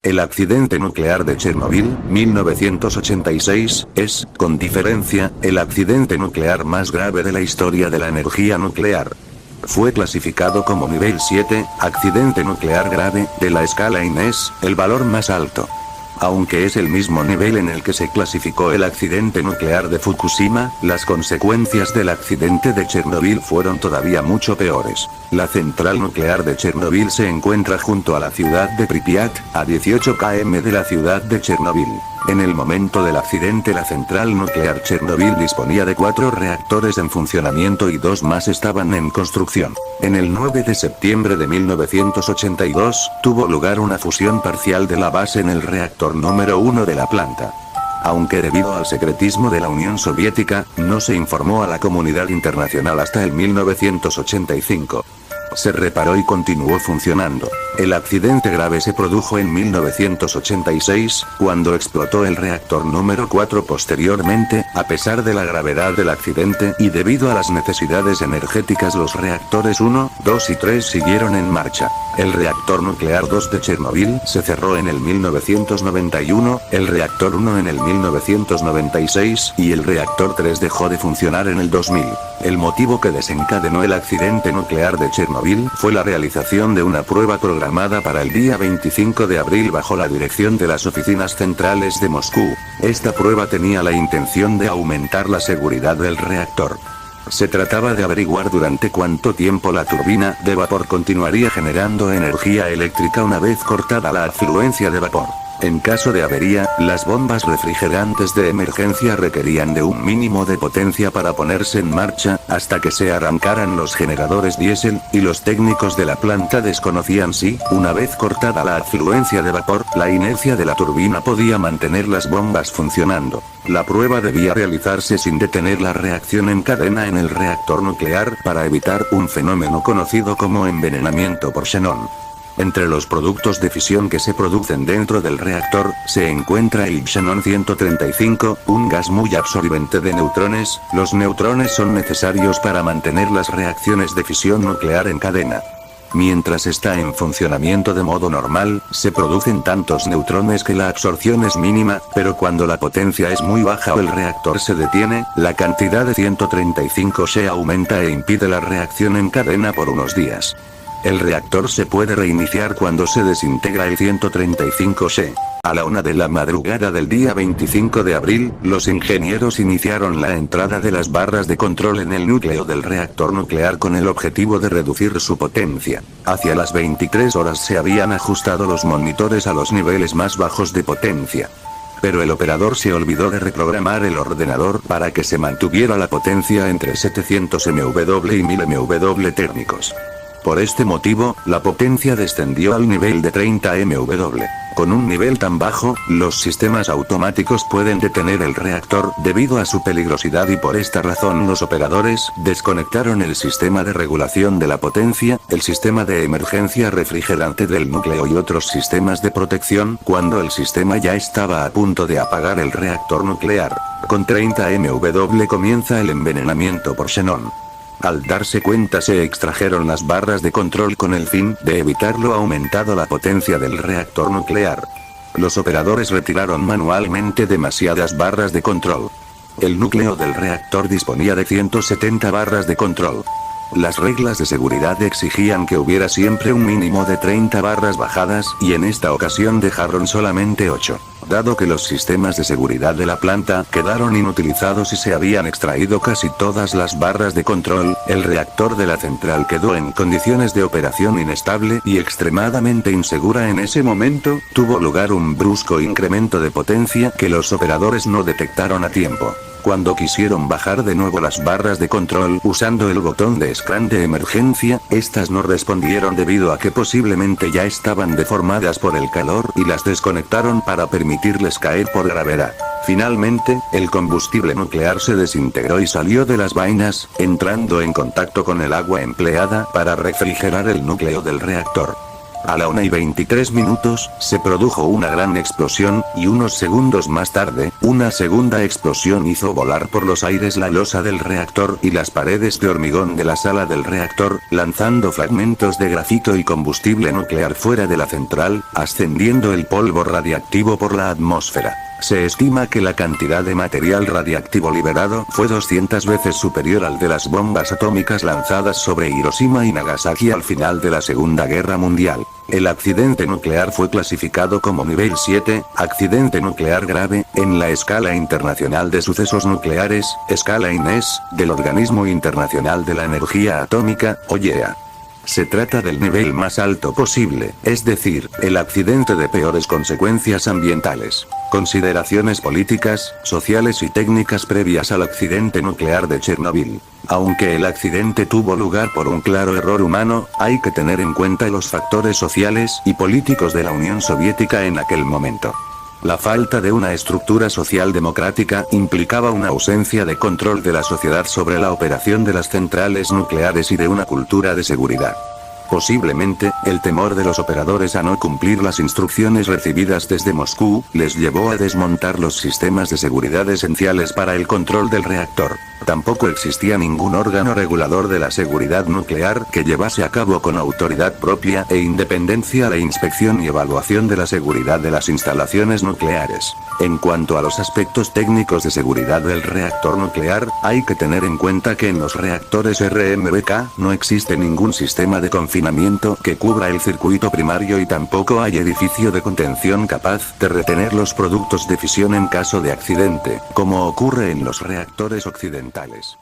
El accidente nuclear de Chernobyl, 1986, es, con diferencia, el accidente nuclear más grave de la historia de la energía nuclear. Fue clasificado como nivel 7, accidente nuclear grave, de la escala INES, el valor más alto. Aunque es el mismo nivel en el que se clasificó el accidente nuclear de Fukushima, las consecuencias del accidente de Chernobyl fueron todavía mucho peores. La central nuclear de Chernobyl se encuentra junto a la ciudad de Pripyat, a 18 km de la ciudad de Chernobyl. En el momento del accidente la central nuclear Chernobyl disponía de 4 reactores en funcionamiento y 2 más estaban en construcción. En el 9 de septiembre de 1982, tuvo lugar una fusión parcial de la base en el reactor número 1 de la planta. Aunque debido al secretismo de la Unión Soviética, no se informó a la comunidad internacional hasta el 1985. Se reparó y continuó funcionando. El accidente grave se produjo en 1986, cuando explotó el reactor número 4. Posteriormente, a pesar de la gravedad del accidente y debido a las necesidades energéticas, los reactores 1, 2 y 3 siguieron en marcha. El reactor nuclear 2 de Chernobyl se cerró en el 1991, el reactor 1 en el 1996 y el reactor 3 dejó de funcionar en el 2000. El motivo que desencadenó el accidente nuclear de Chernobyl fue la realización de una prueba programada para el día 25 de abril bajo la dirección de las oficinas centrales de Moscú. Esta prueba tenía la intención de aumentar la seguridad del reactor. Se trataba de averiguar durante cuánto tiempo la turbina de vapor continuaría generando energía eléctrica una vez cortada la afluencia de vapor. En caso de avería, las bombas refrigerantes de emergencia requerían de un mínimo de potencia para ponerse en marcha, hasta que se arrancaran los generadores diésel, y los técnicos de la planta desconocían si, una vez cortada la afluencia de vapor, la inercia de la turbina podía mantener las bombas funcionando. La prueba debía realizarse sin detener la reacción en cadena en el reactor nuclear para evitar un fenómeno conocido como envenenamiento por xenón. Entre los productos de fisión que se producen dentro del reactor, se encuentra el xenón 135, un gas muy absorbente de neutrones. Los neutrones son necesarios para mantener las reacciones de fisión nuclear en cadena. Mientras está en funcionamiento de modo normal, se producen tantos neutrones que la absorción es mínima, pero cuando la potencia es muy baja o el reactor se detiene, la cantidad de 135 se aumenta e impide la reacción en cadena por unos días. El reactor se puede reiniciar cuando se desintegra el 135C. A la 1 de la madrugada del día 25 de abril, los ingenieros iniciaron la entrada de las barras de control en el núcleo del reactor nuclear con el objetivo de reducir su potencia. Hacia las 23 horas se habían ajustado los monitores a los niveles más bajos de potencia. Pero el operador se olvidó de reprogramar el ordenador para que se mantuviera la potencia entre 700 MW y 1000 MW térmicos. Por este motivo, la potencia descendió al nivel de 30 MW. Con un nivel tan bajo, los sistemas automáticos pueden detener el reactor debido a su peligrosidad y por esta razón los operadores desconectaron el sistema de regulación de la potencia, el sistema de emergencia refrigerante del núcleo y otros sistemas de protección cuando el sistema ya estaba a punto de apagar el reactor nuclear. Con 30 MW comienza el envenenamiento por xenón. Al darse cuenta se extrajeron las barras de control con el fin de evitar lo aumentado la potencia del reactor nuclear. Los operadores retiraron manualmente demasiadas barras de control. El núcleo del reactor disponía de 170 barras de control. Las reglas de seguridad exigían que hubiera siempre un mínimo de 30 barras bajadas y en esta ocasión dejaron solamente 8. Dado que los sistemas de seguridad de la planta quedaron inutilizados y se habían extraído casi todas las barras de control, el reactor de la central quedó en condiciones de operación inestable y extremadamente insegura. En ese momento, tuvo lugar un brusco incremento de potencia que los operadores no detectaron a tiempo. Cuando quisieron bajar de nuevo las barras de control usando el botón de scran de emergencia, estas no respondieron debido a que posiblemente ya estaban deformadas por el calor y las desconectaron para permitirles caer por gravedad. Finalmente, el combustible nuclear se desintegró y salió de las vainas, entrando en contacto con el agua empleada para refrigerar el núcleo del reactor. A la 1:23 se produjo una gran explosión, y unos segundos más tarde, una segunda explosión hizo volar por los aires la losa del reactor y las paredes de hormigón de la sala del reactor, lanzando fragmentos de grafito y combustible nuclear fuera de la central, ascendiendo el polvo radiactivo por la atmósfera. Se estima que la cantidad de material radiactivo liberado fue 200 veces superior al de las bombas atómicas lanzadas sobre Hiroshima y Nagasaki al final de la Segunda Guerra Mundial. El accidente nuclear fue clasificado como nivel 7, accidente nuclear grave, en la escala internacional de sucesos nucleares, escala INES, del Organismo Internacional de la Energía Atómica, OIEA. Se trata del nivel más alto posible, es decir, el accidente de peores consecuencias ambientales. Consideraciones políticas, sociales y técnicas previas al accidente nuclear de Chernobyl. Aunque el accidente tuvo lugar por un claro error humano, hay que tener en cuenta los factores sociales y políticos de la Unión Soviética en aquel momento. La falta de una estructura social democrática implicaba una ausencia de control de la sociedad sobre la operación de las centrales nucleares y de una cultura de seguridad. Posiblemente, el temor de los operadores a no cumplir las instrucciones recibidas desde Moscú, les llevó a desmontar los sistemas de seguridad esenciales para el control del reactor. Tampoco existía ningún órgano regulador de la seguridad nuclear que llevase a cabo con autoridad propia e independencia la inspección y evaluación de la seguridad de las instalaciones nucleares. En cuanto a los aspectos técnicos de seguridad del reactor nuclear, hay que tener en cuenta que en los reactores RMBK no existe ningún sistema de confinamiento que cubra el circuito primario y tampoco hay edificio de contención capaz de retener los productos de fisión en caso de accidente, como ocurre en los reactores occidentales.